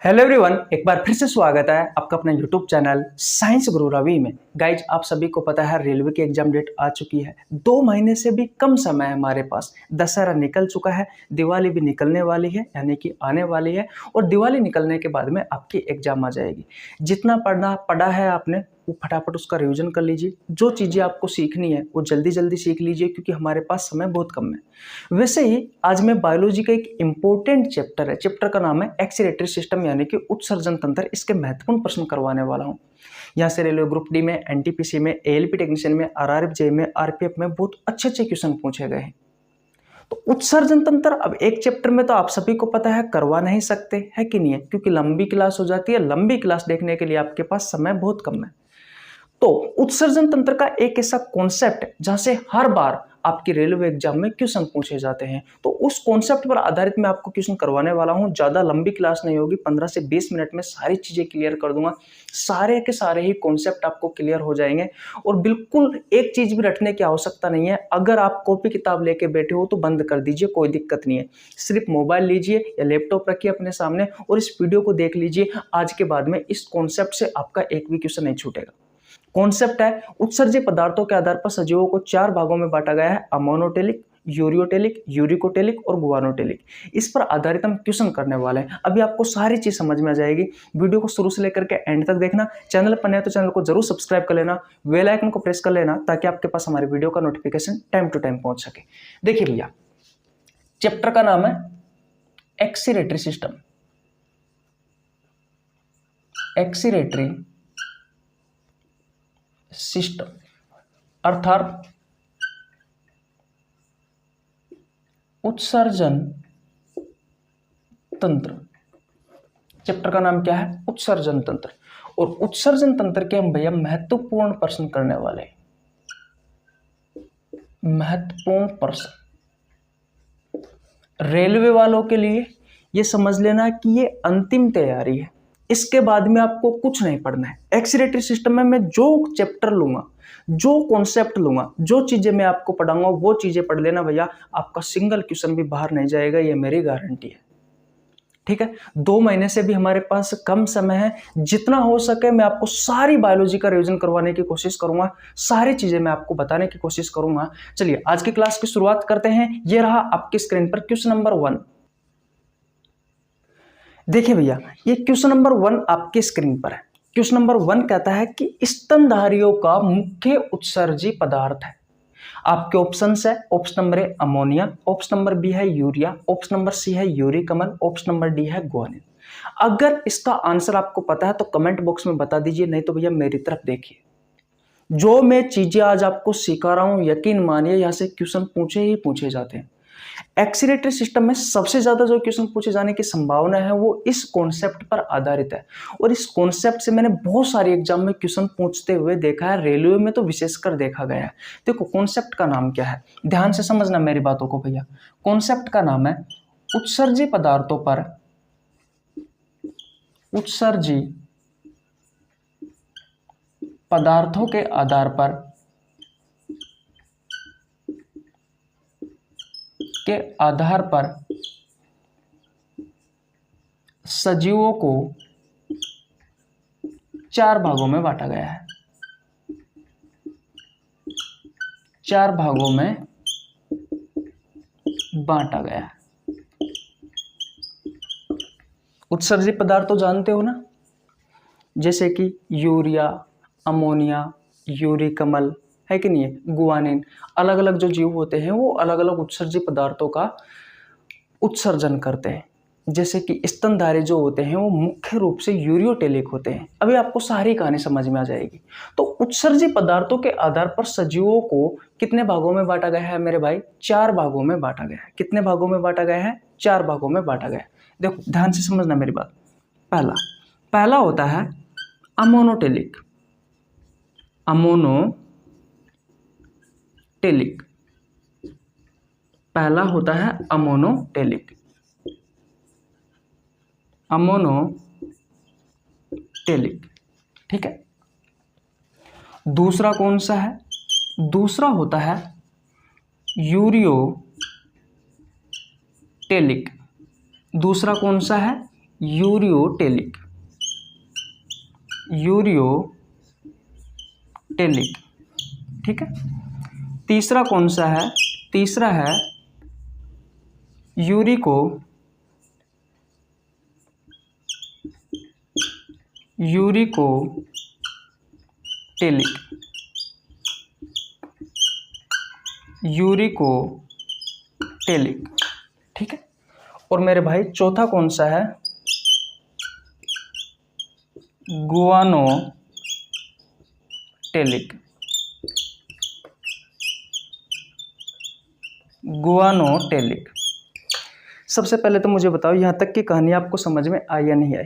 Hello everyone, एक बार फिर से स्वागत है आपका अपने यूट्यूब चैनल साइंस गुरु रवि में। गाइज, आप सभी को पता है रेलवे की एग्जाम डेट आ चुकी है। 2 महीने से भी कम समय है हमारे पास। दशहरा निकल चुका है, दिवाली भी निकलने वाली है, यानी कि आने वाली है। और दिवाली निकलने के बाद में आपकी एग्जाम आ जाएगी। जितना पढ़ा है आपने वो फटाफट उसका रिवीजन कर लीजिए। जो चीज़ें आपको सीखनी है वो जल्दी जल्दी सीख लीजिए, क्योंकि हमारे पास समय बहुत कम है। वैसे ही आज मैं बायोलॉजी का एक इम्पोर्टेंट चैप्टर है, चैप्टर का नाम है एक्सीरेटरी सिस्टम, यानी कि उत्सर्जन तंत्र। इसके महत्वपूर्ण प्रश्न करवाने वाला हूँ। यहाँ से रेलवे ग्रुप डी में, एनटीपीसी में, एएलपी टेक्नीशियन में, आरआरएफ जे में, आरपीएफ में बहुत अच्छे अच्छे क्वेश्चन पूछे गए हैं। तो उत्सर्जन तंत्र अब एक चैप्टर में तो आप सभी को पता है करवा नहीं सकते, है कि नहीं है, क्योंकि लंबी क्लास हो जाती है। लंबी क्लास देखने के लिए आपके पास समय बहुत कम है। तो उत्सर्जन तंत्र का एक ऐसा कॉन्सेप्ट है जहां से हर बार आपकी रेलवे एग्जाम में क्वेश्चन पूछे जाते हैं। तो उस कॉन्सेप्ट पर आधारित मैं आपको क्वेश्चन करवाने वाला हूं। ज्यादा लंबी क्लास नहीं होगी, 15 से 20 मिनट में सारी चीजें क्लियर कर दूंगा। सारे के सारे ही कॉन्सेप्ट आपको क्लियर हो जाएंगे। और बिल्कुल एक चीज भी रटने की आवश्यकता नहीं है। अगर आप कॉपी किताब लेके बैठे हो तो बंद कर दीजिए, कोई दिक्कत नहीं है। सिर्फ मोबाइल लीजिए या लैपटॉप रखिए अपने सामने और इस वीडियो को देख लीजिए। आज के बाद में इस कॉन्सेप्ट से आपका एक भी क्वेश्चन नहीं छूटेगा। कॉन्सेप्ट है, उत्सर्जित पदार्थों के आधार पर सजीवों को 4 भागों में बांटा गया है: अमोनोटेलिक, यूरियोटेलिक, यूरिकोटेलिक और गुआनोटेलिक। इस पर आधारित हम क्वेश्चन करने वाले हैं। अभी आपको सारी चीज समझ में आ जाएगी। वीडियो को शुरू से लेकर के एंड तक देखना। चैनल पर नया तो चैनल को जरूर सब्सक्राइब कर लेना, बेल आइकन को प्रेस कर लेना, ताकि आपके पास हमारी वीडियो का नोटिफिकेशन टाइम टू टाइम पहुंच सके। देखिए भैया, चैप्टर का नाम है एक्सीरेटरी सिस्टम। एक्सीरेटरी सिस्टम अर्थात उत्सर्जन तंत्र। चैप्टर का नाम क्या है? उत्सर्जन तंत्र। और उत्सर्जन तंत्र के हम भैया महत्वपूर्ण प्रश्न करने वाले हैं। महत्वपूर्ण प्रश्न रेलवे वालों के लिए ये समझ लेना कि ये अंतिम तैयारी है। इसके बाद में आपको कुछ नहीं पढ़ना है। एक्सीरेटरी सिस्टम में मैं जो चैप्टर लूंगा, जो कॉन्सेप्ट लूंगा, जो चीजें मैं आपको पढ़ाऊंगा वो चीजें पढ़ लेना भैया। आपका सिंगल क्वेश्चन भी बाहर नहीं जाएगा, ये मेरी गारंटी है। ठीक है, 2 महीने से भी हमारे पास कम समय है। जितना हो सके मैं आपको सारी बायोलॉजी का रिवीजन करवाने की कोशिश करूंगा। सारी चीजें मैं आपको बताने की कोशिश करूंगा। चलिए आज की क्लास की शुरुआत करते हैं। ये रहा आपकी स्क्रीन पर क्वेश्चन नंबर 1। देखिए भैया, ये क्वेश्चन नंबर 1 आपके स्क्रीन पर है। क्वेश्चन नंबर 1 कहता है कि स्तनधारियों का मुख्य उत्सर्जी पदार्थ है। आपके ऑप्शंस है, option number A ammonia, option number B है यूरिया, ऑप्शन नंबर सी है यूरिक अम्ल, ऑप्शन नंबर डी है गुआनिन। अगर इसका आंसर आपको पता है तो कमेंट बॉक्स में बता दीजिए, नहीं तो भैया मेरी तरफ देखिए। जो मैं चीजें आज आपको सिखा रहा हूं, यकीन मानिए यहां से क्वेश्चन पूछे ही पूछे जाते हैं। एक्सीरेटरी सिस्टम में सबसे ज्यादा जो क्वेश्चन पूछे जाने की संभावना है वो इस कॉन्सेप्ट पर आधारित है। और इस कॉन्सेप्ट से मैंने बहुत सारे एग्जाम में क्वेश्चन पूछते हुए देखा है, रेलवे में तो विशेषकर देखा गया है। देखो कॉन्सेप्ट का नाम क्या है, ध्यान से समझना मेरी बातों को भैया। कॉन्सेप्ट का नाम है उत्सर्जी पदार्थों पर, उत्सर्जी पदार्थों के आधार पर सजीवों को 4 भागों में बांटा गया है। 4 भागों में बांटा गया है। उत्सर्जी पदार्थ तो जानते हो ना, जैसे कि यूरिया, अमोनिया, यूरिक अम्ल, है कि नहीं है, गुआनिन। अलग अलग जो जीव होते हैं वो अलग अलग उत्सर्जी पदार्थों का उत्सर्जन करते हैं। जैसे कि स्तनधारी जो होते हैं वो मुख्य रूप से यूरियोटेलिक होते हैं। अभी आपको सारी कहानी समझ में आ जाएगी। तो उत्सर्जी पदार्थों के आधार पर सजीवों को कितने भागों में बांटा गया है मेरे भाई? 4 भागों में बांटा गया है। कितने भागों में बांटा गया है? 4 भागों में बांटा गया है। देखो ध्यान से समझना मेरी बात। पहला होता है अमोनोटेलिक। अमोनोटेलिक पहला होता है अमोनोटेलिक। अमोनोटेलिक, ठीक है। दूसरा कौन सा है? दूसरा होता है यूरियोटेलिक। दूसरा कौन सा है? यूरियोटेलिक, यूरियोटेलिक, ठीक है। तीसरा कौन सा है? तीसरा है यूरिकोटेलिक, यूरिकोटेलिक, ठीक है। और मेरे भाई चौथा कौन सा है? गुआनोटेलिक, गुआनोटेलिक। सबसे पहले तो मुझे बताओ यहाँ तक की कहानी आपको समझ में आई या नहीं आई?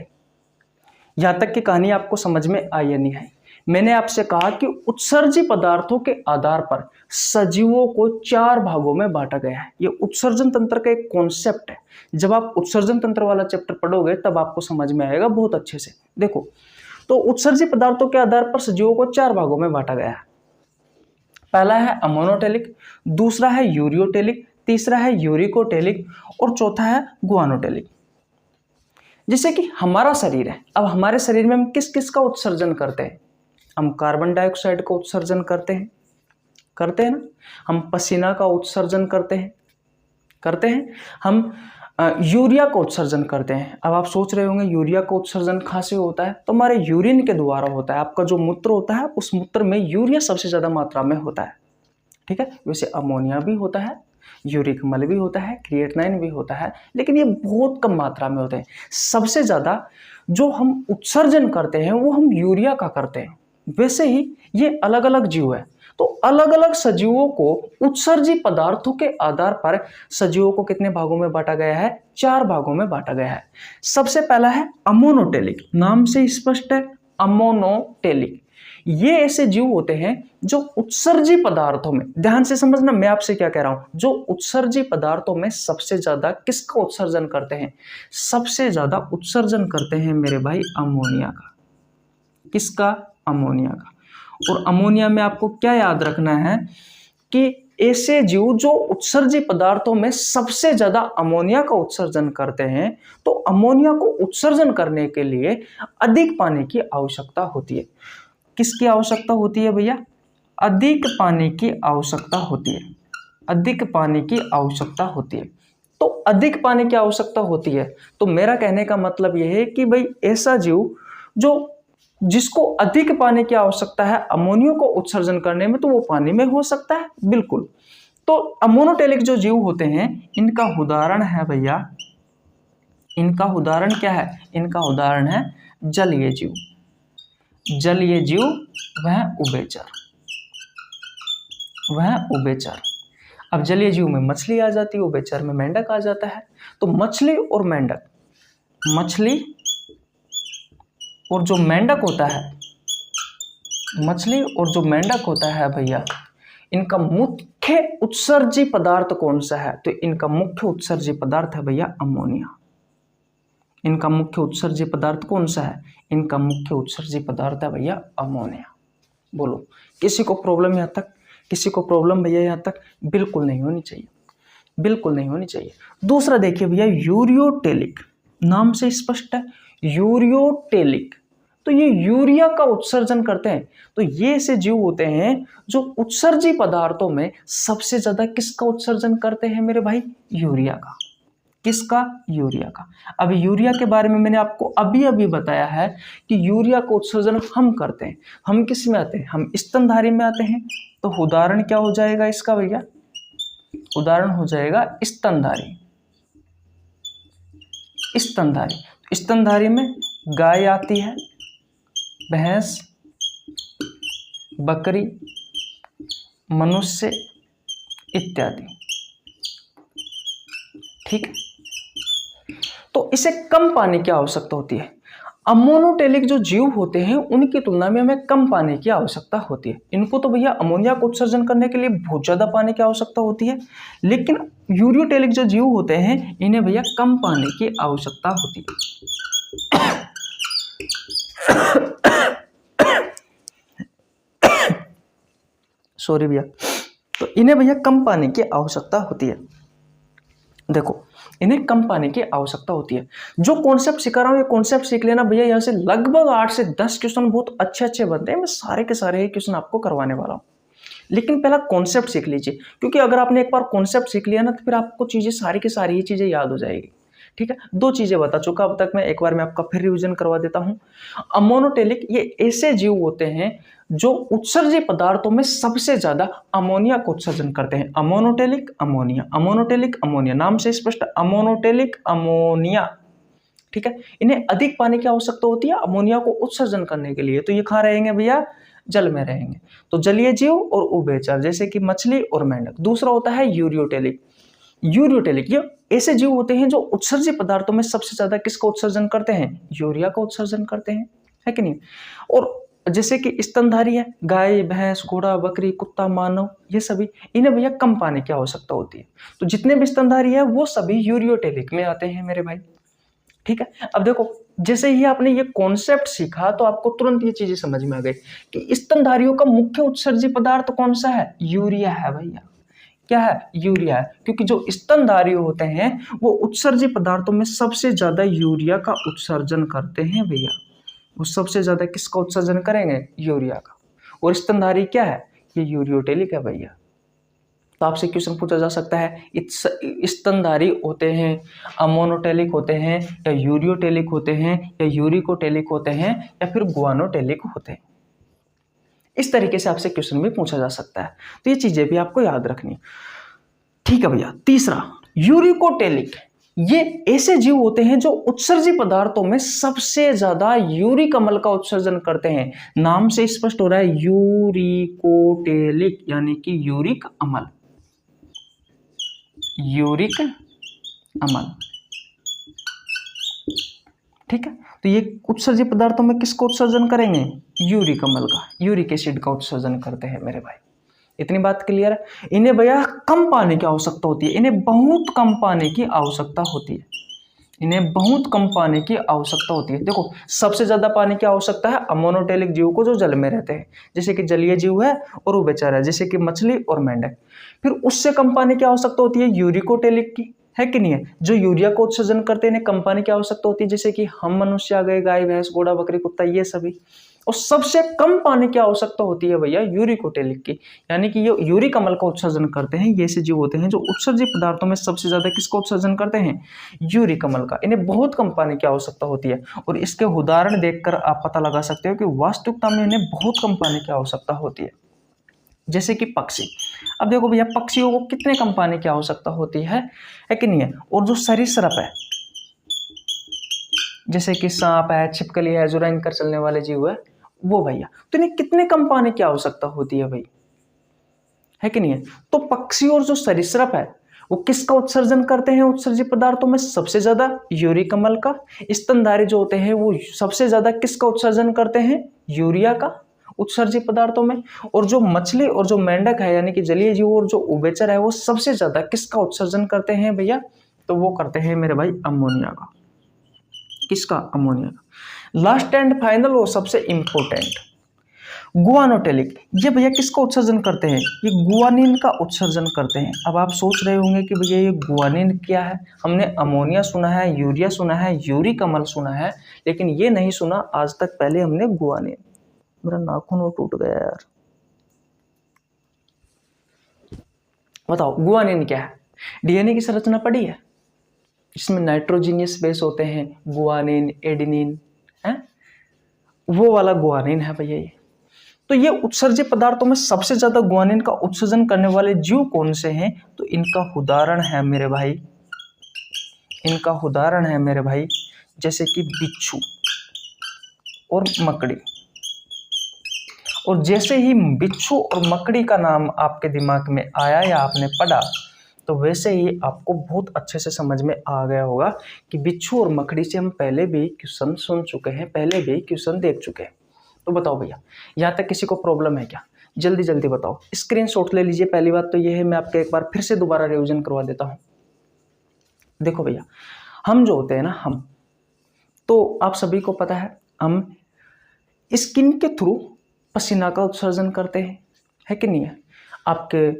यहाँ तक की कहानी आपको समझ में आई या नहीं आई? मैंने आपसे कहा कि उत्सर्जी पदार्थों के आधार पर सजीवों को 4 भागों में बांटा गया है। ये उत्सर्जन तंत्र का एक कॉन्सेप्ट है। जब आप उत्सर्जन तंत्र वाला चैप्टर पढ़ोगे तब आपको समझ में आएगा बहुत अच्छे से। देखो, तो उत्सर्जी पदार्थों के आधार पर सजीवों को 4 भागों में बांटा गया है। पहला है अमोनोटेलिक, दूसरा है यूरियोटेलिक, तीसरा है यूरिकोटेलिक और चौथा है गुआनोटेलिक। जैसे कि हमारा शरीर है, अब हमारे शरीर में हम किस किस का उत्सर्जन करते हैं? हम कार्बन डाइऑक्साइड का उत्सर्जन करते हैं ना। हम पसीना का उत्सर्जन करते हैं। हम यूरिया का उत्सर्जन करते हैं। अब आप सोच रहे होंगे यूरिया का उत्सर्जन कहाँ से होता है? तो हमारे यूरिन के द्वारा होता है। आपका जो मूत्र होता है उस मूत्र में यूरिया सबसे ज़्यादा मात्रा में होता है, ठीक है। वैसे अमोनिया भी होता है, यूरिक अम्ल भी होता है, क्रिएटिनिन भी होता है, लेकिन ये बहुत कम मात्रा में होते हैं। सबसे ज़्यादा जो हम उत्सर्जन करते हैं वो हम यूरिया का करते हैं। वैसे ही ये अलग अलग जीव है, तो अलग अलग सजीवों को उत्सर्जी पदार्थों के आधार पर सजीवों को कितने भागों में बांटा गया है? 4 भागों में बांटा गया है। सबसे पहला है अमोनोटेलिक, नाम से स्पष्ट है, अमोनोटेलिक। ये ऐसे जीव होते हैं जो उत्सर्जी पदार्थों में, ध्यान से समझना मैं आपसे क्या कह रहा हूं, जो उत्सर्जी पदार्थों में सबसे ज्यादा किसका उत्सर्जन करते हैं? सबसे ज्यादा उत्सर्जन करते हैं मेरे भाई अमोनिया का। किसका? अमोनिया का। और अमोनिया में आपको क्या याद रखना है कि ऐसे जीव जो उत्सर्जी पदार्थों में सबसे ज्यादा अमोनिया का उत्सर्जन करते हैं, तो अमोनिया को उत्सर्जन करने के लिए अधिक पानी की आवश्यकता होती है। किसकी आवश्यकता होती है भैया? अधिक पानी की आवश्यकता होती है। अधिक पानी की आवश्यकता होती है। तो अधिक पानी की आवश्यकता होती है, तो मेरा कहने का मतलब यह है कि भाई ऐसा जीव जो जिसको अधिक पानी की आवश्यकता है अमोनिया को उत्सर्जन करने में, तो वो पानी में हो सकता है, बिल्कुल। तो अमोनोटेलिक जो जीव होते हैं इनका उदाहरण है भैया, इनका उदाहरण क्या है? इनका उदाहरण है जलीय जीव। जलीय जीव वह उभयचर, अब जलीय जीव में मछली आ जाती है, उभयचर में मेंढक आ जाता है। तो मछली और मेंढक, मछली और जो मेंढक होता है, मछली और जो मेंढक होता है भैया, इनका मुख्य उत्सर्जी पदार्थ कौन सा है? तो इनका मुख्य उत्सर्जी पदार्थ है भैया अमोनिया। इनका मुख्य उत्सर्जी पदार्थ कौन सा है? इनका मुख्य उत्सर्जी पदार्थ है भैया अमोनिया। बोलो, किसी को प्रॉब्लम यहाँ तक? किसी को प्रॉब्लम भैया यहाँ तक? बिल्कुल नहीं होनी चाहिए, बिल्कुल नहीं होनी चाहिए। दूसरा देखिए भैया यूरियोटेलिक, नाम से स्पष्ट है, यूरियोटेलिक। तो ये यूरिया का उत्सर्जन करते हैं। तो ये ऐसे जीव होते हैं जो उत्सर्जी पदार्थों में सबसे ज्यादा किसका उत्सर्जन करते हैं मेरे भाई? यूरिया का। किसका? यूरिया का। अब यूरिया के बारे में मैंने आपको अभी अभी बताया है कि यूरिया का उत्सर्जन हम करते हैं। हम किस में आते हैं? हम स्तनधारी में आते हैं। तो उदाहरण क्या हो जाएगा इसका भैया? उदाहरण हो जाएगा स्तनधारी। स्तनधारी, स्तनधारी में गाय आती है, भैंस, बकरी, मनुष्य इत्यादि, ठीक है। तो इसे कम पानी की आवश्यकता होती है। अमोनोटेलिक जो जीव होते हैं उनकी तुलना में हमें कम पानी की आवश्यकता होती है। इनको तो भैया अमोनिया को उत्सर्जन करने के लिए बहुत ज्यादा पानी की आवश्यकता होती है, लेकिन यूरियोटेलिक जो जीव होते हैं इन्हें भैया कम पानी की आवश्यकता होती है। सॉरी भैया। तो इन्हें भैया कम पानी की आवश्यकता होती है। देखो, इन्हें कम पानी की आवश्यकता होती है। जो कॉन्सेप्ट सिखा रहा हूँ ये कॉन्सेप्ट सीख लेना भैया, यहाँ से लगभग 8 से 10 क्वेश्चन बहुत अच्छे अच्छे बनते हैं। मैं सारे के सारे ही क्वेश्चन आपको करवाने वाला हूँ, लेकिन पहला कॉन्सेप्ट सीख लीजिए, क्योंकि अगर आपने एक बार कॉन्सेप्ट सीख लिया ना तो फिर आपको चीजें सारी की सारी ही चीजें याद हो जाएगी। ठीक है, 2 चीजें बता चुका अब तक मैं, एक बार मैं आपका फिर रिवीजन करवा देता हूं। अमोनोटेलिक ये ऐसे जीव होते हैं जो उत्सर्जी पदार्थों में सबसे ज्यादा अमोनिया को उत्सर्जन करते हैं। अमोनोटेलिक अमोनिया, अमोनोटेलिक अमोनिया, नाम से स्पष्ट, अमोनोटेलिक अमोनिया। ठीक है, इन्हें अधिक पानी की आवश्यकता होती है अमोनिया को उत्सर्जन करने के लिए। तो ये कहाँ रहेंगे भैया, जल में रहेंगे। तो जलीय जीव और उभयचर जैसे कि मछली और मेंढक। दूसरा होता है यूरियोटेलिक। यूरियोटेलिक ये ऐसे जीव होते हैं जो उत्सर्जी पदार्थों में सबसे ज्यादा किसका उत्सर्जन करते हैं, यूरिया का उत्सर्जन करते हैं, है कि नहीं। और जैसे कि स्तनधारी है, गाय भैंस घोड़ा बकरी कुत्ता मानव, ये सभी, इन्हें भैया कम पानी की आवश्यकता होती है। तो जितने भी स्तनधारी है वो सभी यूरियोटेलिक में आते हैं मेरे भाई। ठीक है, अब देखो जैसे ही आपने ये कॉन्सेप्ट सीखा तो आपको तुरंत ये चीजें समझ में आ गई कि स्तनधारियों का मुख्य उत्सर्जी पदार्थ कौन सा है, यूरिया है भैया। क्या है, यूरिया है, क्योंकि जो स्तनधारी होते हैं वो उत्सर्जी पदार्थों में सबसे ज्यादा यूरिया का उत्सर्जन करते हैं भैया। वो सबसे ज्यादा किसका उत्सर्जन करेंगे, यूरिया का। और स्तनधारी क्या है, ये यूरियोटेलिक है भैया। तो आपसे क्वेश्चन पूछा जा सकता है स्तनधारी होते हैं, अमोनोटेलिक होते हैं, या यूरियोटेलिक होते हैं, या यूरिकोटेलिक होते हैं, या फिर गुआनोटेलिक होते हैं। इस तरीके से आपसे क्वेश्चन भी पूछा जा सकता है, तो ये चीजें भी आपको याद रखनी। ठीक है भैया, तीसरा यूरिकोटेलिक। ये ऐसे जीव होते हैं जो उत्सर्जी पदार्थों में सबसे ज्यादा यूरिक अम्ल का उत्सर्जन करते हैं। नाम से स्पष्ट हो रहा है, यूरिकोटेलिक यानी कि यूरिक अम्ल, यूरिक अम्ल। ठीक है, तो ये उत्सर्जी पदार्थों में किसको उत्सर्जन करेंगे, यूरिक अम्ल का, यूरिक एसिड का उत्सर्जन करते हैं मेरे भाई। इतनी बात क्लियर है। इन्हें भैया कम पानी की आवश्यकता होती है, इन्हें बहुत कम पानी की आवश्यकता होती है, इन्हें बहुत कम पानी की आवश्यकता होती है। देखो सबसे ज्यादा पानी की आवश्यकता है अमोनोटेलिक जीव को जो जल में रहते हैं, जैसे कि जलीय जीव है और उभयचर है, जैसे कि मछली और मेंढक। फिर उससे कम पानी की आवश्यकता होती है यूरिकोटेलिक की, है कि नहीं है, जो यूरिया को उत्सर्जन करते हैं, इन्हें कम पानी की आवश्यकता होती है, जैसे कि हम मनुष्य आ गए, गाय भैंस घोड़ा बकरी कुत्ता, ये सभी। और सबसे कम पानी की आवश्यकता होती है भैया यूरिकोटेलिक की, यानी कि ये यूरिक अम्ल का उत्सर्जन करते हैं। ये ऐसे जीव होते हैं जो उत्सर्जी पदार्थों में सबसे ज्यादा किसका उत्सर्जन करते हैं, यूरिक अम्ल का। इन्हें बहुत कम पानी की आवश्यकता होती है, और इसके उदाहरण देखकर आप पता लगा सकते हो कि वास्तविकता में इन्हें बहुत कम पानी की आवश्यकता होती है। जैसे कि पक्षी, अब देखो भैया पक्षियों को कितने कम पानी की आवश्यकता होती है कि नहीं है। और जो सरीसृप है, जैसे कि सांप है, छिपकली है, जो रेंग कर चलने वाले जीव है, वो भैया, तो इन्हें कितने कम पानी की आवश्यकता होती है भाई, है कि नहीं है। तो पक्षी और जो सरीसृप है वो किसका उत्सर्जन करते हैं उत्सर्जी पदार्थों में, सबसे ज्यादा यूरिक अम्ल का। स्तनधारी जो होते हैं वो सबसे ज्यादा किसका उत्सर्जन करते हैं, यूरिया का उत्सर्जी पदार्थों में। और जो मछली और जो मेंढक है यानी कि जलीय जीव और जो उभयचर है वो सबसे ज्यादा किसका उत्सर्जन करते हैं भैया, तो वो करते हैं मेरे भाई अमोनिया का। किसका, अमोनिया का। लास्ट एंड फाइनल और सबसे इंपॉर्टेंट गुआनोटेलिक, ये भैया किसका उत्सर्जन करते हैं, ये गुआनिन का उत्सर्जन करते हैं। अब आप सोच रहे होंगे कि भैया ये गुआनिन क्या है, हमने अमोनिया सुना है, यूरिया सुना है, यूरिक अम्ल सुना है, लेकिन ये नहीं सुना आज तक पहले हमने गुआनिन। मेरा नाखून वो टूट गया यार। बताओ गुआनिन क्या है, डीएनए की संरचना पढ़ी है, इसमें नाइट्रोजनियस बेस होते हैं, गुआनिन एडेनिन है, वो वाला गुआनिन है भैया ये। तो ये उत्सर्जी पदार्थों में सबसे ज्यादा गुआनिन का उत्सर्जन करने वाले जीव कौन से हैं, तो इनका उदाहरण है मेरे भाई, इनका उदाहरण है मेरे भाई जैसे कि बिच्छू और मकड़ी। और जैसे ही बिच्छू और मकड़ी का नाम आपके दिमाग में आया या आपने पढ़ा, तो वैसे ही आपको बहुत अच्छे से समझ में आ गया होगा कि बिच्छू और मकड़ी से हम पहले भी क्वेश्चन सुन चुके हैं, पहले भी क्वेश्चन देख चुके हैं। तो बताओ भैया यहाँ तक किसी को प्रॉब्लम है क्या, जल्दी जल्दी बताओ, स्क्रीनशॉट ले लीजिए। पहली बात तो ये है, मैं आपको एक बार फिर से दोबारा रिवीजन करवा देता हूँ। देखो भैया हम जो होते हैं ना, हम तो आप सभी को पता है हम स्किन के थ्रू पसीना का उत्सर्जन करते हैं, है कि नहीं है। आपके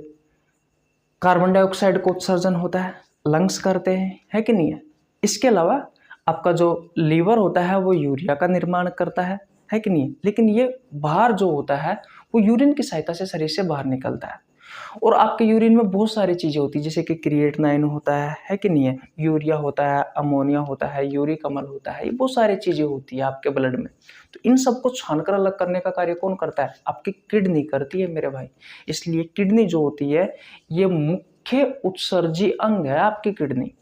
कार्बन डाइऑक्साइड का उत्सर्जन होता है, लंग्स करते हैं, है कि नहीं है। इसके अलावा आपका जो लीवर होता है वो यूरिया का निर्माण करता है कि नहीं है। लेकिन ये बाहर जो होता है वो यूरिन की सहायता से शरीर से बाहर निकलता है। और आपके यूरिन में बहुत सारी चीज़ें होती है, जैसे कि क्रिएटिनिन होता है कि नहीं है, यूरिया होता है, अमोनिया होता है, यूरिक अम्ल होता है, ये बहुत सारी चीज़ें होती है आपके ब्लड में। तो इन सबको छानकर अलग करने का कार्य कौन करता है? आपकी किडनी करती है मेरे भाई। इसलिए किडनी जो होती है ये मुख्य उत्सर्जी अंग है आपकी किडनी।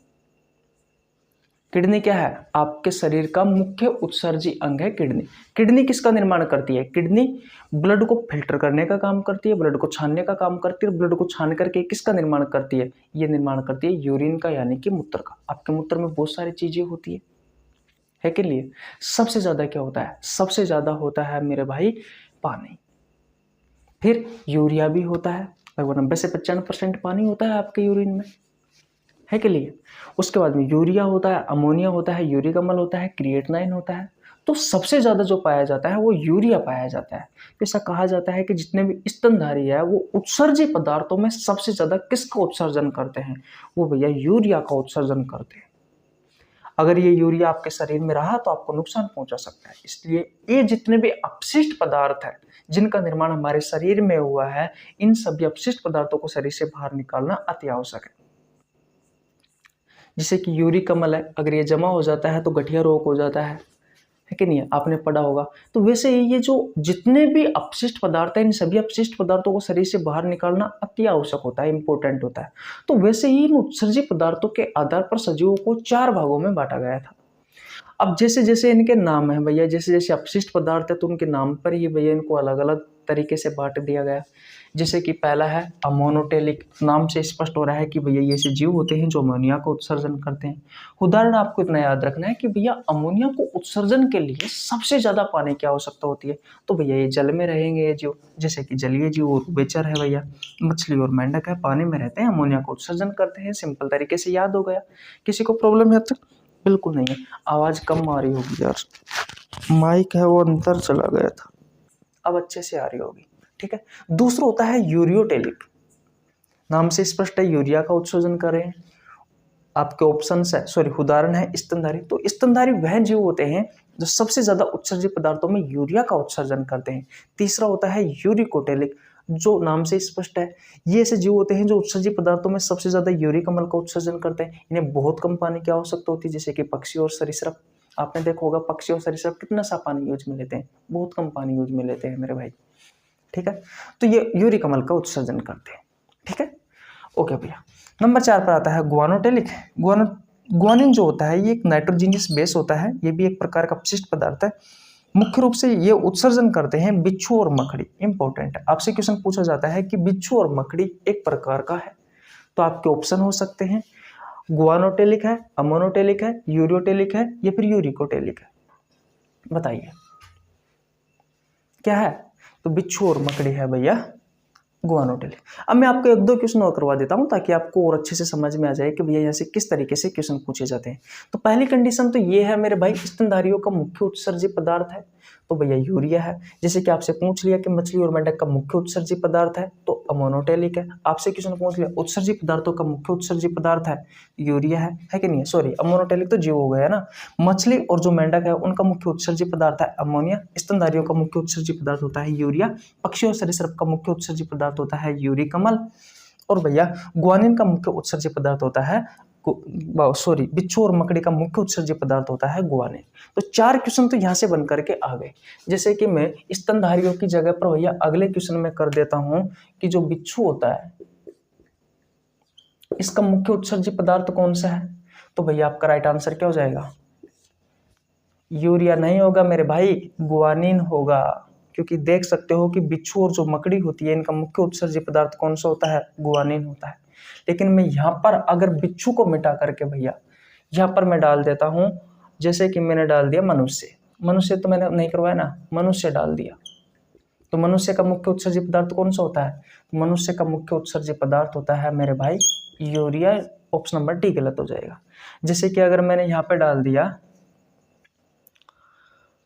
किडनी क्या है? आपके शरीर का मुख्य उत्सर्जी अंग है किडनी। किडनी किसका निर्माण करती है? किडनी ब्लड को फिल्टर करने का काम करती है, ब्लड को छानने का काम करती है। ब्लड को छान करके किसका निर्माण करती है? ये निर्माण करती है यूरिन का, यानी कि मूत्र का। आपके मूत्र में बहुत सारी चीजें होती है कि लिए। सबसे ज्यादा क्या होता है? सबसे ज्यादा होता है मेरे भाई पानी। फिर यूरिया भी होता है, लगभग 90 से 95% पानी होता है आपके यूरिन में, है के लिए। उसके बाद में यूरिया होता है, अमोनिया होता है, यूरिक अम्ल होता है, क्रिएटिनिन होता है। तो सबसे ज्यादा जो पाया जाता है वो यूरिया पाया जाता है। तो ऐसा कहा जाता है कि जितने भी स्तनधारी है वो उत्सर्जी पदार्थों में सबसे ज्यादा किसका उत्सर्जन करते हैं? वो भैया यूरिया का उत्सर्जन करते हैं। अगर ये यूरिया आपके शरीर में रहा तो आपको नुकसान पहुंचा सकता है। इसलिए ये जितने भी अपशिष्ट पदार्थ है जिनका निर्माण हमारे शरीर में हुआ है, इन सभी अपशिष्ट पदार्थों को शरीर से बाहर निकालना अति आवश्यक है। जैसे कि यूरिक अम्ल है, अगर ये जमा हो जाता है तो गठिया रोग हो जाता है कि नहीं है, आपने पढ़ा होगा। तो वैसे ही ये जो जितने भी अपशिष्ट पदार्थ है, इन सभी अपशिष्ट पदार्थों को शरीर से बाहर निकालना अति आवश्यक होता है, इंपॉर्टेंट होता है। तो वैसे ही इन उत्सर्जित पदार्थों के आधार पर सजीवों को 4 भागों में बांटा गया था। अब जैसे जैसे इनके नाम है भैया, जैसे जैसे अपशिष्ट पदार्थ है तो उनके नाम पर ही भैया इनको अलग अलग तरीके से बांट दिया गया। जैसे कि पहला है अमोनोटेलिक। नाम से स्पष्ट हो रहा है कि भैया ये ऐसे जीव होते हैं जो अमोनिया को उत्सर्जन करते हैं। उदाहरण आपको इतना याद रखना है कि भैया अमोनिया को उत्सर्जन के लिए सबसे ज्यादा पानी की आवश्यकता होती है। तो भैया ये जल में रहेंगे ये जीव, जैसे कि जलीय जीव और उभयचर है भैया, मछली और मेंढक है, पानी में रहते हैं, अमोनिया को उत्सर्जन करते हैं। सिंपल तरीके से याद हो गया। किसी को प्रॉब्लम है? तक बिल्कुल नहीं है। आवाज कम आ रही होगी यार, माइक है वो अंदर चला गया था, अब अच्छे से आ रही होगी, ठीक है। दूसरा होता है यूरियोटेलिक। नाम से स्पष्ट है यूरिया का उत्सर्जन कर रहे हैं। आपके ऑप्शन है, सॉरी उदाहरण है स्तनधारी। तो स्तनधारी वह जीव होते हैं जो सबसे ज्यादा उत्सर्जित पदार्थों में यूरिया का उत्सर्जन करते हैं। तीसरा होता है यूरिकोटेलिक, जो नाम से स्पष्ट है, ये ऐसे जीव होते हैं जो उत्सर्जित पदार्थों में सबसे ज्यादा यूरिक अम्ल का उत्सर्जन करते हैं। इन्हें बहुत कम पानी की आवश्यकता होती है, जैसे कि पक्षी और सरीसृप। आपने देखा होगा पक्षी और सरीसृप कितना सा पानी यूज में लेते हैं, बहुत कम पानी यूज में लेते हैं मेरे भाई, ठीक है। तो ये यूरिक अम्ल का उत्सर्जन करते हैं, ठीक है। ओके भैया, नंबर 4 पर आता है ग्वानोटेलिक। ग्वानिन जो होता है ये एक नाइट्रोजीनियस बेस होता है, ये भी एक प्रकार का अपशिष्ट पदार्थ है। मुख्य रूप से ये उत्सर्जन करते हैं बिच्छू और मकड़ी। इंपॉर्टेंट है, आपसे क्वेश्चन पूछा जाता है कि बिच्छू और मकड़ी एक प्रकार का है, तो आपके ऑप्शन हो सकते हैं ग्वानोटेलिक है, अमोनोटेलिक है, यूरियोटेलिक है या फिर यूरिकोटेलिक है। बताइए क्या है? तो बिच्छू और मकड़ी है भैया ग्वानोटेलिक। अब मैं आपको एक दो क्वेश्चन और करवा देता हूं ताकि आपको और अच्छे से समझ में आ जाए कि भैया यहाँ से किस तरीके से क्वेश्चन पूछे जाते हैं। तो पहली कंडीशन तो ये है मेरे भाई, स्तनधारियों का मुख्य उत्सर्जित पदार्थ है तो भैया यूरिया है। जैसे कि आपसे पूछ लिया कि मछली और मेंढक का मुख्य उत्सर्जित पदार्थ है तो अमोनोटेलिक है। आपसे क्वेश्चन पूछ लिया उत्सर्जित पदार्थों का मुख्य उत्सर्जित पदार्थ है यूरिया है कि नहीं है, सॉरी अमोनोटेलिक तो जीव हो गया ना। मछली और जो मेंढक है उनका मुख्य उत्सर्जित पदार्थ है अमोनिया। स्तनधारियों का मुख्य उत्सर्जित पदार्थ होता है यूरिया। पक्षी और सरीसृप का मुख्य उत्सर्जित पदार्थ होता है यूरिक अम्ल। और भैया ग्वानिन का मुख्य उत्सर्जित पदार्थ होता है, सॉरी बिच्छू और मकड़ी का मुख्य उत्सर्जित पदार्थ होता है ग्वानिन। तो 4 क्वेश्चन तो यहाँ से बन करके आ गए। जैसे कि मैं स्तनधारियों की जगह पर भैया अगले क्वेश्चन में कर देता हूं कि जो बिच्छू होता है इसका मुख्य उत्सर्जित पदार्थ कौन सा है? तो भैया आपका राइट आंसर क्या हो जाएगा? यूरिया नहीं होगा मेरे भाई, ग्वानिन होगा। क्योंकि देख सकते हो कि बिच्छू और जो मकड़ी होती है इनका मुख्य उत्सर्जित पदार्थ कौन सा होता है? ग्वानिन होता है। लेकिन मैं यहाँ पर अगर बिच्छू को मिटा करके भैया यहाँ पर मैं डाल देता हूँ, जैसे कि मैंने डाल दिया मनुष्य। मनुष्य तो मैंने नहीं करवाया ना, मनुष्य डाल दिया। तो मनुष्य का मुख्य उत्सर्जित पदार्थ कौन सा होता है? मनुष्य का मुख्य उत्सर्जित पदार्थ होता है मेरे भाई यूरिया। ऑप्शन नंबर डी गलत हो जाएगा। जैसे कि अगर मैंने यहाँ पे डाल दिया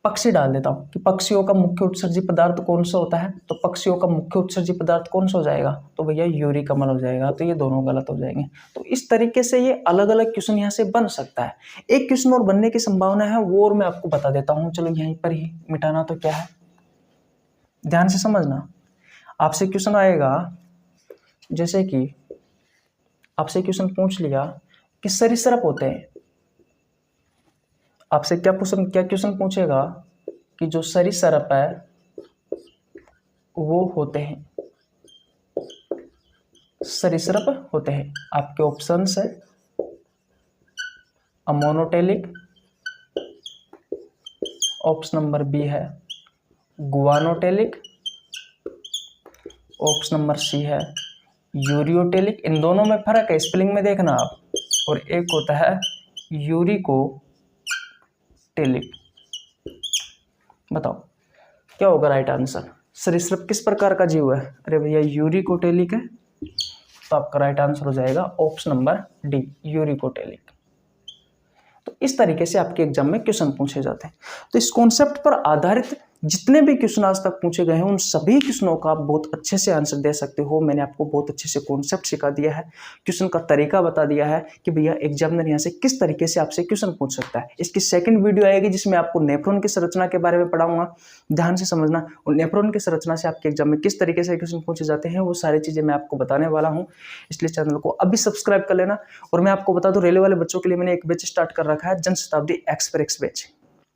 पक्षी डाल देता हूँ कि पक्षियों का मुख्य उत्सर्जी पदार्थ कौन सा होता है, तो पक्षियों का मुख्य उत्सर्जी पदार्थ कौन सा हो जाएगा, तो भैया यूरिक अम्ल हो जाएगा। तो ये दोनों गलत हो जाएंगे। तो इस तरीके से ये अलग अलग क्वेश्चन यहाँ से बन सकता है। एक क्वेश्चन और बनने की संभावना है, वो और मैं आपको बता देता हूँ। चलो यहीं पर ही मिटाना तो क्या है, ध्यान से समझना। आपसे क्वेश्चन आएगा, जैसे कि आपसे क्वेश्चन पूछ लिया कि सरीसृप होते हैं, आपसे क्या क्वेश्चन पूछेगा कि जो सरीसृप है वो होते हैं, सरीसृप होते हैं। आपके ऑप्शंस है अमोनोटेलिक, ऑप्शन नंबर बी है गुआनोटेलिक, ऑप्शन नंबर सी है यूरियोटेलिक। इन दोनों में फर्क है, स्पेलिंग में देखना आप। और एक होता है यूरिकोटेलिक। बताओ क्या होगा राइट आंसर। सरीसृप किस प्रकार का जीव है, अरे भैया यूरिकोटेलिक है। तो आपका राइट आंसर हो जाएगा ऑप्शन नंबर डी, यूरिकोटेलिक। तो इस तरीके से आपके एग्जाम में क्वेश्चन पूछे जाते हैं। तो इस कॉन्सेप्ट पर आधारित जितने भी क्वेश्चन आज तक पूछे गए हैं, उन सभी क्वेश्चनों का आप बहुत अच्छे से आंसर दे सकते हो। मैंने आपको बहुत अच्छे से कॉन्सेप्ट सिखा दिया है, क्वेश्चन का तरीका बता दिया है कि भैया एग्जामिनर यहाँ से किस तरीके से आपसे क्वेश्चन पूछ सकता है। इसकी सेकंड वीडियो आएगी जिसमें आपको नेफ्रॉन की संरचना के बारे में पढ़ाऊंगा। ध्यान से समझना, और नेफ्रॉन की संरचना से आपके एग्जाम में किस तरीके से क्वेश्चन पूछे जाते हैं, वो सारी चीजें मैं आपको बताने वाला हूँ। इसलिए चैनल को अभी सब्सक्राइब कर लेना। और मैं आपको बता दूं, रेलवे वाले बच्चों के लिए मैंने एक बैच स्टार्ट कर रखा है, जन शताब्दी एक्सप्रेस बैच,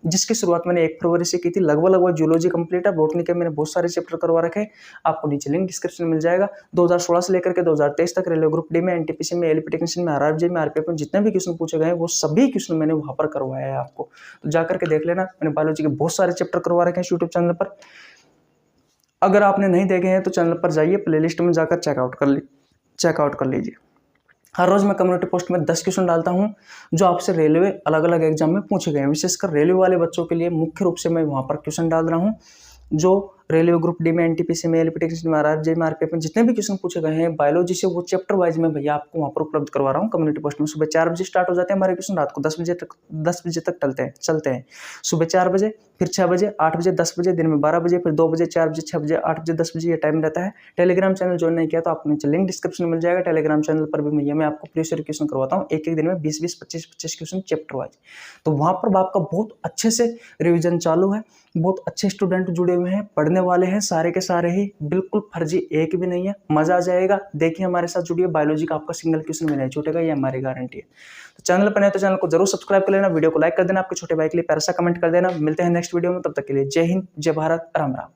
जिसकी शुरुआत मैंने 1 फरवरी से की थी। लगभग जूलॉजी कंप्लीट है, बॉटनी के मैंने बहुत सारे चैप्टर करवा रखे हैं। आपको नीचे लिंक डिस्क्रिप्शन में मिल जाएगा। 2016 से लेकर के 2023 तक रेलवे ग्रुप डी में, एनटीपीसी में, एलपी टेक्नीशियन में, आरआरबी में, आरपीएफ में जितने भी क्वेश्चन पूछे गए हैं, वो सभी क्वेश्चन मैंने वहां पर करवाया है आपको। तो जाकर के देख लेना। मैंने बायोलॉजी के बहुत सारे चैप्टर करवा रखे हैं यूट्यूब चैनल पर। अगर आपने नहीं देखे हैं तो चैनल पर जाइए, प्लेलिस्ट में जाकर चेकआउट कर लीजिए। हर रोज मैं कम्युनिटी पोस्ट में 10 क्वेश्चन डालता हूं जो आपसे रेलवे अलग अलग एग्जाम में पूछे गए हैं। विशेषकर रेलवे वाले बच्चों के लिए मुख्य रूप से मैं वहां पर क्वेश्चन डाल रहा हूं, जो रेलवे ग्रुप डी में, एनटीपीसी में, एलपी टेक्नीशियन में, आरआरबी में, आरपीएफ में जितने भी क्वेश्चन पूछे गए हैं बायोलॉजी से, वो चैप्टर वाइज में भैया आपको वहां पर उपलब्ध करवा रहा हूँ कम्युनिटी पोस्ट में। सुबह 4 बजे स्टार्ट हो जाते हैं हमारे क्वेश्चन, रात को 10 बजे तक चलते हैं। सुबह 4 बजे, फिर 6 बजे, 8 बजे, 10 बजे, दिन में 12 बजे, फिर 2 बजे, 4 बजे, 6 बजे, 8 बजे, 10 बजे, ये टाइम रहता है। टेलीग्राम चैनल ज्वाइन नहीं किया तो आपको नीचे लिंक डिस्क्रिप्शन में मिल जाएगा। टेलीग्राम चैनल पर भी भैया मैं आपको प्रीवियस क्वेश्चन करवाता हूँ, एक दिन में 20-20, 25-25 क्वेश्चन चैप्टर वाइज। तो वहां पर आपका बहुत अच्छे से रिविजन चालू है, बहुत अच्छे स्टूडेंट जुड़े हुए हैं, पढ़ने वाले हैं सारे के सारे ही, बिल्कुल फर्जी एक भी नहीं है। मजा आ जाएगा, देखिए हमारे साथ जुड़िए। बायोलॉजी का आपका सिंगल क्वेश्चन में नहीं छूटेगा, ये हमारी गारंटी है। तो चैनल पर नहीं तो चैनल को जरूर सब्सक्राइब कर लेना, वीडियो को लाइक कर देना, आपके छोटे भाई के लिए प्यारा सा कमेंट कर देना। मिलते हैं नेक्स्ट वीडियो में, तब तक के लिए जय हिंद, जय भारत, राम राम।